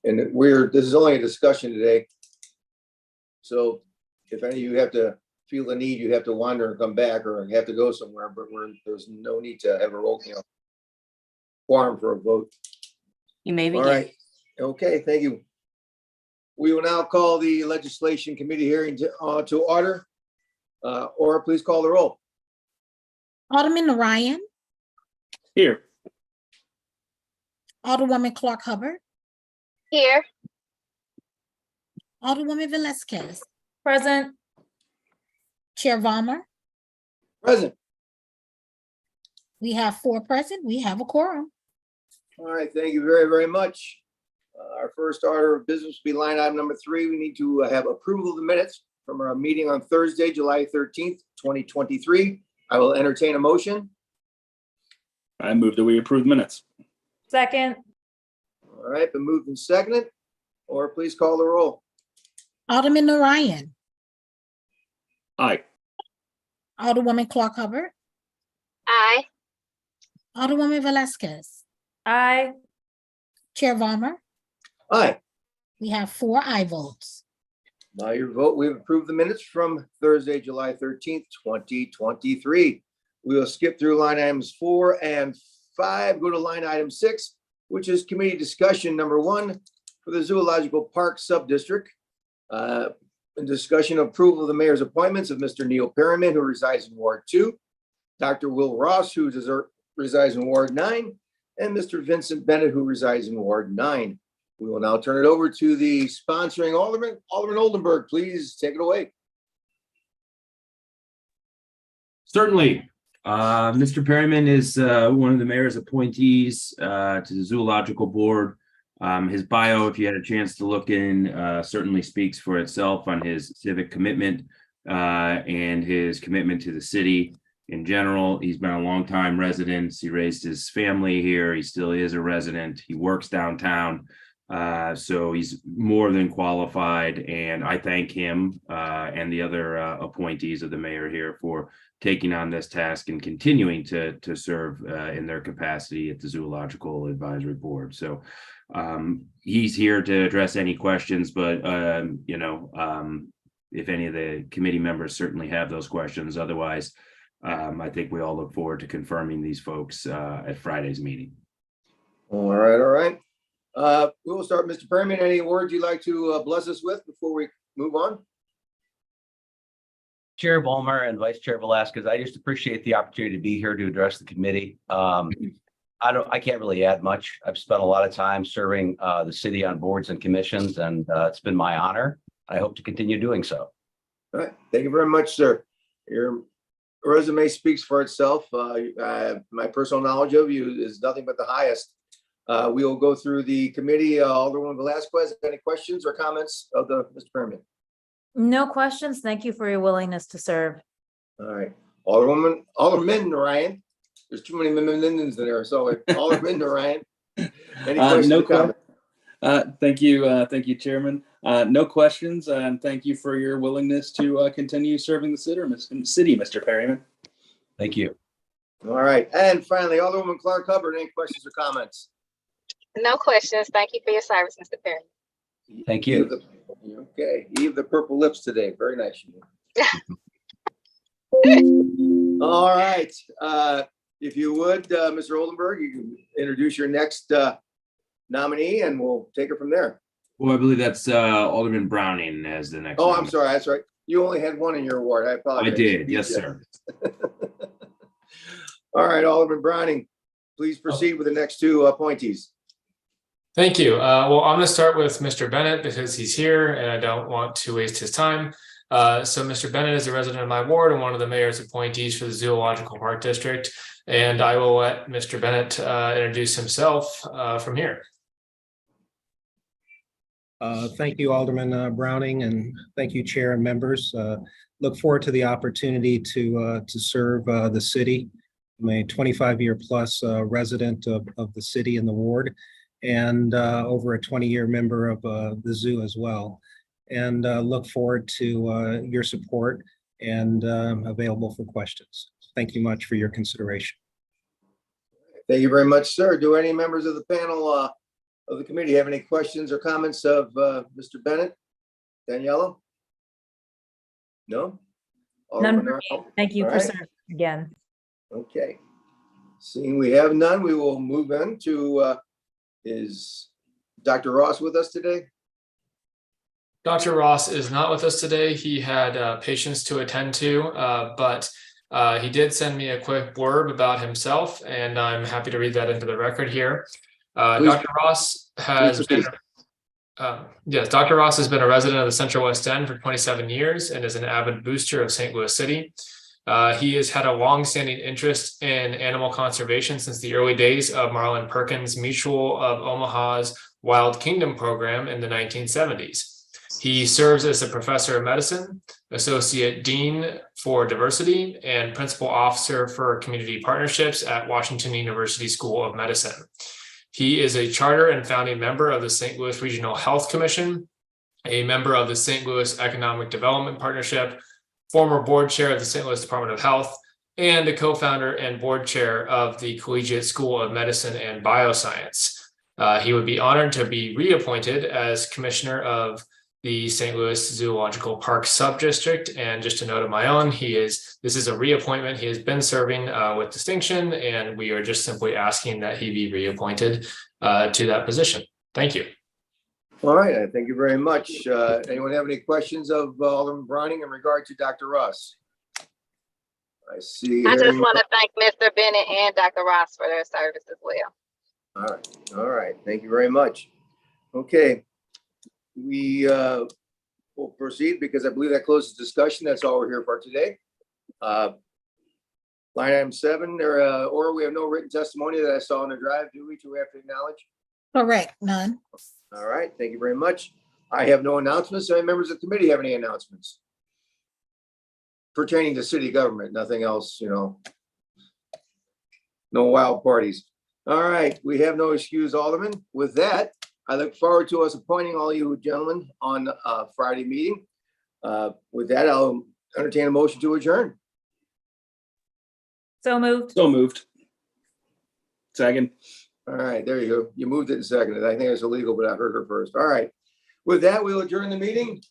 And this is only a discussion today. So if any of you have to feel the need, you have to wander and come back or have to go somewhere, but there's no need to have a roll, quorum for a vote. You may begin. All right. Okay, thank you. We will now call the legislation committee hearing to order. Or please call the roll. Alderman Ryan, Here. Alderwoman Clark Hubbard, Here. Alderwoman Velasquez, Present. Chair Valmer. Present. We have 4 present. We have a quorum. All right, thank you very, very much. Our first order of business will be line item number 3. We need to have approval of the minutes from our meeting on Thursday, July 13th, 2023. I will entertain a motion. I move that we approve minutes. Second. All right, been moved and seconded. Or please call the roll. Alderman Ryan, Aye. Alderwoman Clark Hubbard, Aye. Alderwoman Velasquez, Aye. Chair Valmer. Aye. We have 4 aye votes. By your vote, we have approved the minutes from Thursday, July 13th, 2023. We will skip through line items 4 and 5, go to line item 6, which is committee discussion number 1 for the Zoological Park Subdistrict. In discussion of approval of the mayor's appointments of Mr. Neil Perryman, who resides in Ward 2, Dr. Will Ross, who resides in Ward 9, and Mr. Vincent Bennett, who resides in Ward 9. We will now turn it over to the sponsoring Alderman Oldenburg. Please take it away. Certainly. Mr. Perryman is one of the mayor's appointees to the Zoological Board. His bio, if you had a chance to look in, certainly speaks for itself on his civic commitment and his commitment to the city in general. He's been a longtime resident. He raised his family here. He still is a resident. He works downtown. So he's more than qualified, and I thank him and the other appointees of the mayor here for taking on this task and continuing to serve in their capacity at the Zoological Advisory Board. So he's here to address any questions, but if any of the committee members certainly have those questions. Otherwise, I think we all look forward to confirming these folks at Friday's meeting. All right, all right. We will start, Mr. Perryman. Any words you'd like to bless us with before we move on? Chair Ballmer and Vice Chair Velasquez, I just appreciate the opportunity to be here to address the committee. I can't really add much. I've spent a lot of time serving the city on boards and commissions, and it's been my honor. I hope to continue doing so. All right, thank you very much, sir. Your resume speaks for itself. My personal knowledge of you is nothing but the highest. We will go through the committee. Alderwoman Velasquez, any questions or comments of Mr. Perryman? No questions. Thank you for your willingness to serve. All right, Alderman Ryan. There's too many Lindens in there, so Alderman Ryan. Any questions? No or comments? Thank you, Chairman. No questions, and thank you for your willingness to continue serving the city, Mr. Perryman. Thank you. All right, and finally, Alderwoman Clark Hubbard. Any questions or comments? No questions. Thank you for your service, Mr. Perry. Thank you. Okay, you have the purple lips today. Very nice. All right. If you would, Mr. Oldenburg, you can introduce your next nominee and we'll take it from there. Well, I believe that's Alderman Browning as the next. Oh, I'm nominee. sorry. That's right. You only had one in your ward. I apologize. I did. Yes, sir. All right, Alderman Browning, please proceed with the next 2 appointees. Thank you. Well, I'm going to start with Mr. Bennett because he's here and I don't want to waste his time. So Mr. Bennett is a resident of my ward and one of the mayor's appointees for the Zoological Park District. And I will let Mr. Bennett introduce himself from here. Thank you, Alderman Browning, and thank you, Chair and members. Look forward to the opportunity to serve the city. I'm a 25-year plus resident of the city and the ward, and over a 20-year member of the zoo as well. And look forward to your support and available for questions. Thank you much for your consideration. Thank you very much, sir. Do any members of the panel of the committee have any questions or comments of Mr. Bennett? Daniela? No? None Alderman for Ar- me. Thank you all for right. serving again. Okay. Seeing we have none, we will move on to, is Dr. Ross with us today? Dr. Ross is not with us today. He had patients to attend to, but he did send me a quick blurb about himself, and I'm happy to read that into the record here. Please- Dr. Ross has been, proceed. yes, Dr. Ross has been a resident of the Central West End for 27 years and is an avid booster of St. Louis City. He has had a long-standing interest in animal conservation since the early days of Marlin Perkins Mutual of Omaha's Wild Kingdom program in the 1970s. He serves as a professor of medicine, associate dean for diversity, and principal officer for community partnerships at Washington University School of Medicine. He is a charter and founding member of the St. Louis Regional Health Commission, a member of the St. Louis Economic Development Partnership, former board chair of the St. Louis Department of Health, and a co-founder and board chair of the Collegiate School of Medicine and Bioscience. He would be honored to be reappointed as commissioner of the St. Louis Zoological Park Subdistrict. And just a note of my own, this is a reappointment. He has been serving with distinction, and we are just simply asking that he be reappointed to that position. Thank you. All right, thank you very much. Anyone have any questions of Alderman Browning in regard to Dr. Ross? I see. I just hearing- want to thank Mr. Bennett and Dr. Ross for their service as well. All right, thank you very much. Okay, we will proceed because I believe that closes discussion. That's all we're here for today. Line item 7, or we have no written testimony that I saw on the drive, do we have to acknowledge? Correct, none. All right, thank you very much. I have no announcements. Any members of the committee have any announcements pertaining to city government? Nothing else, no wild parties. All right, we have no excuse, Alderman. With that, I look forward to us appointing all you gentlemen on a Friday meeting. With that, I'll entertain a motion to adjourn. So moved. So moved. Second. All right, there you go. You moved it and seconded. I think it's illegal, but I heard her first. All right. With that, we'll adjourn the meeting.